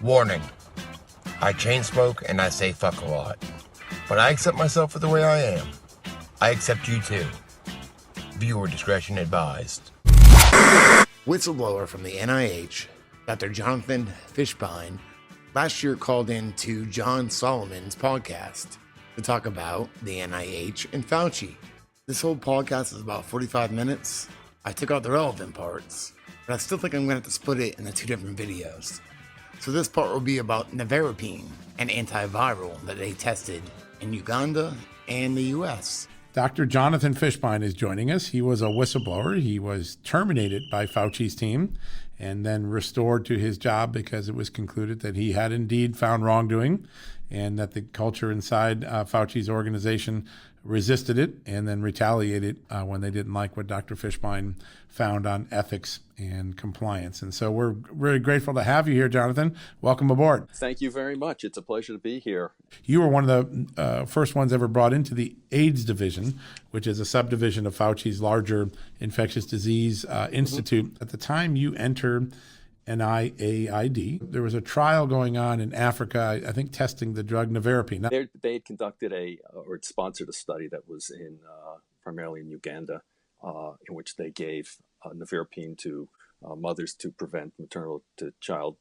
Warning. I chain smoke and I say fuck a lot. But I accept myself for the way I am. I accept you too. Viewer discretion advised. Whistleblower from the NIH, Dr. Jonathan Fishbein, last year called in to John Solomon's podcast to talk about the NIH and Fauci. This whole podcast is about 45 minutes. I took out the relevant parts, but I still think I'm going to have to split it into two different videos. So this part will be about nevirapine, an antiviral that they tested in Uganda and the US. Dr. Jonathan Fishbein is joining us. He was a whistleblower. He was terminated by Fauci's team and then restored to his job because it was concluded that he had indeed found wrongdoing and that the culture inside Fauci's organization resisted it and then retaliated when they didn't like what Dr. Fishbein found on ethics and compliance. And so we're very grateful to have you here, Jonathan. Welcome aboard. Thank you very much. It's a pleasure to be here. You were one of the first ones ever brought into the AIDS division, which is a subdivision of Fauci's larger infectious disease institute. At the time you entered NIAID, there was a trial going on in Africa, I think testing the drug nevirapine. They had conducted or sponsored a study that was primarily in Uganda, in which they gave nevirapine to mothers to prevent maternal to child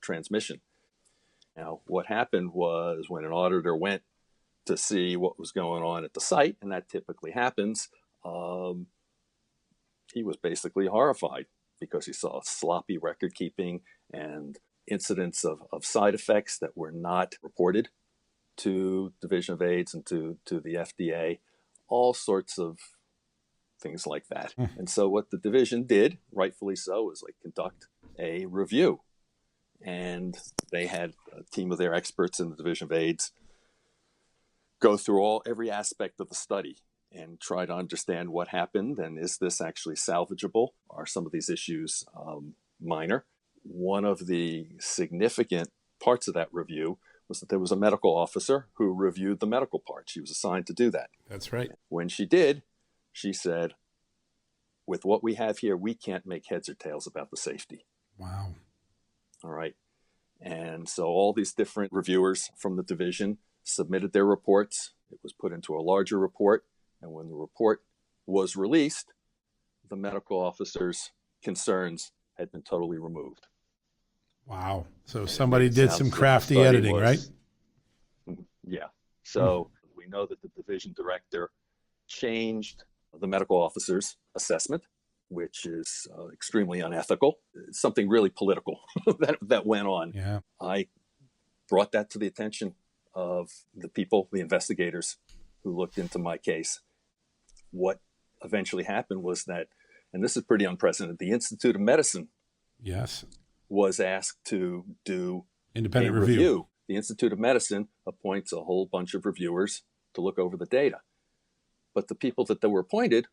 transmission. Now, what happened was when an auditor went to see what was going on at the site, and that typically happens, he was basically horrified because he saw sloppy record keeping and incidents of side effects that were not reported to Division of AIDS and to the FDA, all sorts of things like that. And so what the division did, rightfully so, was conduct a review. And they had a team of their experts in the Division of AIDS go through every aspect of the study and try to understand what happened and is this actually salvageable? Are some of these issues minor? One of the significant parts of that review was that there was a medical officer who reviewed the medical part. She was assigned to do that. That's right. When she did, she said, with what we have here, we can't make heads or tails about the safety. Wow. All right. And so all these different reviewers from the division submitted their reports. It was put into a larger report. And when the report was released, the medical officer's concerns had been totally removed. Wow. So somebody did some crafty editing, right? Yeah. So we know that the division director changed the medical officer's assessment, which is extremely unethical. It's something really political that went on. Yeah. I brought that to the attention of the people, the investigators who looked into my case. What eventually happened was that, and this is pretty unprecedented, the Institute of Medicine was asked to do independent a review. The Institute of Medicine appoints a whole bunch of reviewers to look over the data. But the people that were appointed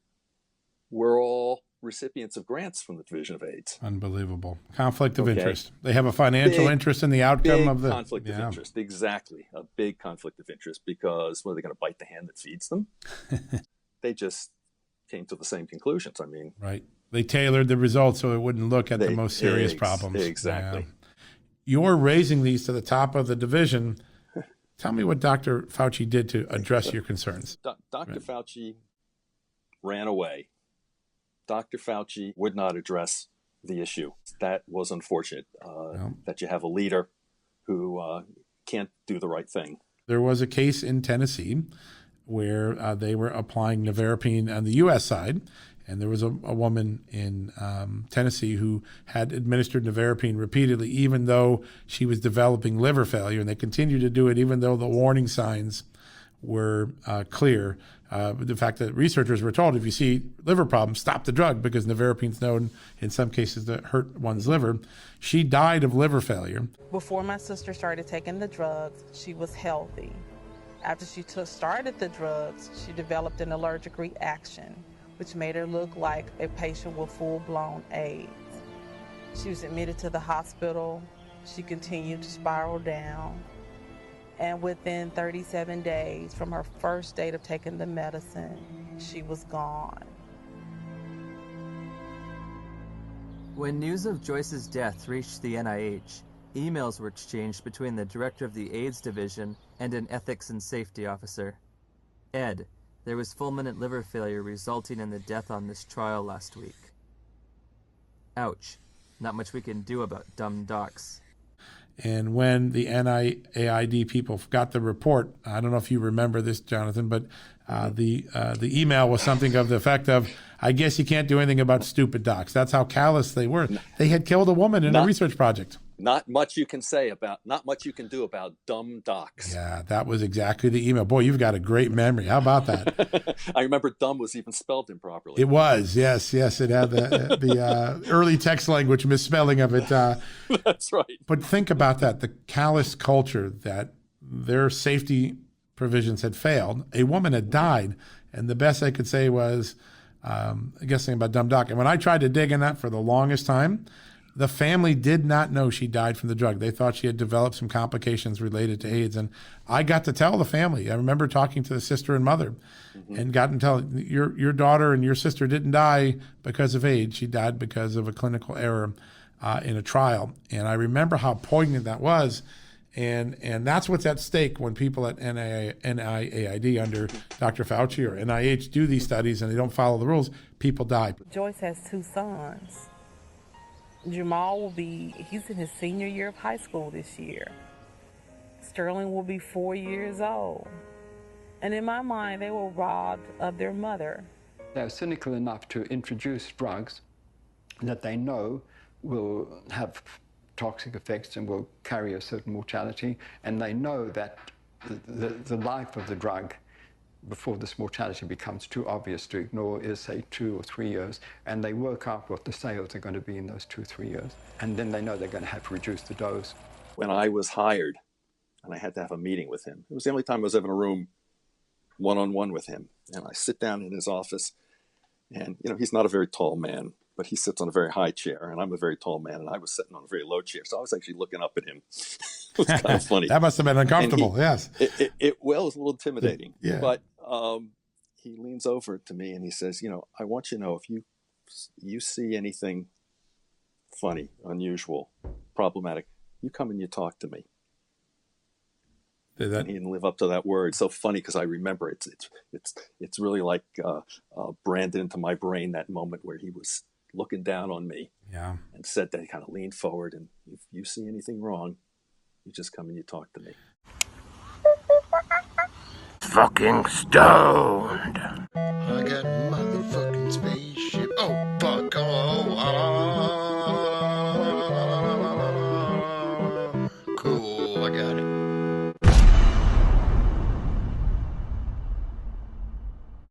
were all recipients of grants from the Division of AIDS. Unbelievable. Conflict of interest. They have a financial interest in the outcome of the conflict of interest. Exactly. A big conflict of interest because are they going to bite the hand that feeds them? They just came to the same conclusions. I mean, right. They tailored the results so it wouldn't look at the most serious problems. Exactly. Yeah. You're raising these to the top of the division. Tell me what Dr. Fauci did to address your concerns. Dr. Fauci ran away. Dr. Fauci would not address the issue. That was unfortunate, that you have a leader who can't do the right thing. There was a case in Tennessee where they were applying nevirapine on the U.S. side, and there was a woman in Tennessee who had administered nevirapine repeatedly, even though she was developing liver failure, and they continued to do it even though the warning signs were clear. The fact that researchers were told, if you see liver problems, stop the drug, because nevirapine's known in some cases to hurt one's liver. She died of liver failure. Before my sister started taking the drugs, she was healthy. After she started the drugs, she developed an allergic reaction, which made her look like a patient with full-blown AIDS. She was admitted to the hospital. She continued to spiral down. And within 37 days from her first date of taking the medicine, she was gone. When news of Joyce's death reached the NIH, Emails were exchanged between the director of the AIDS division and an ethics and safety officer. Ed, there was fulminant liver failure resulting in the death on this trial last week. Ouch. Not much we can do about Dumd Docs. And when the NIAID people got the report, I don't know if you remember this, Jonathan, but the email was something of the effect of, I guess you can't do anything about stupid docs. That's how callous they were. They had killed a woman in a research project. Not much you can do about Dumd Docs. Yeah, that was exactly the email. Boy, you've got a great memory. How about that? I remember dumb was even spelled improperly. It was, yes. It had the early text language misspelling of it. That's right. But think about that, the callous culture that their safety provisions had failed. A woman had died, and the best I could say was, guessing about Dumd Doc. And when I tried to dig in that for the longest time, the family did not know she died from the drug. They thought she had developed some complications related to AIDS. And I got to tell the family. I remember talking to the sister and mother and got to tell your daughter and your sister didn't die because of AIDS. She died because of a clinical error in a trial. And I remember how poignant that was. And that's what's at stake when people at NIAID under Dr. Fauci or NIH do these studies and they don't follow the rules, people die. Joyce has 2 sons. Jamal he's in his senior year of high school this year. Sterling will be 4 years old. And in my mind, they were robbed of their mother. They're cynical enough to introduce drugs that they know will have toxic effects and will carry a certain mortality, and they know that the life of the drug before this mortality becomes too obvious to ignore is, say, 2 or 3 years, and they work out what the sales are going to be in those 2 or 3 years, and then they know they're going to have to reduce the dose. When I was hired and I had to have a meeting with him, it was the only time I was ever in a room one-on-one with him, and I sit down in his office, and he's not a very tall man, but he sits on a very high chair, and I'm a very tall man, and I was sitting on a very low chair, so I was actually looking up at him. It was kind of funny. That must have been uncomfortable, yes. It was a little intimidating, yeah. But he leans over to me and he says, I want you to know if you see anything funny, unusual, problematic, you come and you talk to me. And he didn't live up to that word. It's so funny because I remember it's really like branded into my brain, that moment where he was looking down on me, and said that. He kind of leaned forward, and if you see anything wrong, you just come and you talk to me. Fucking stoned. I got motherfucking space.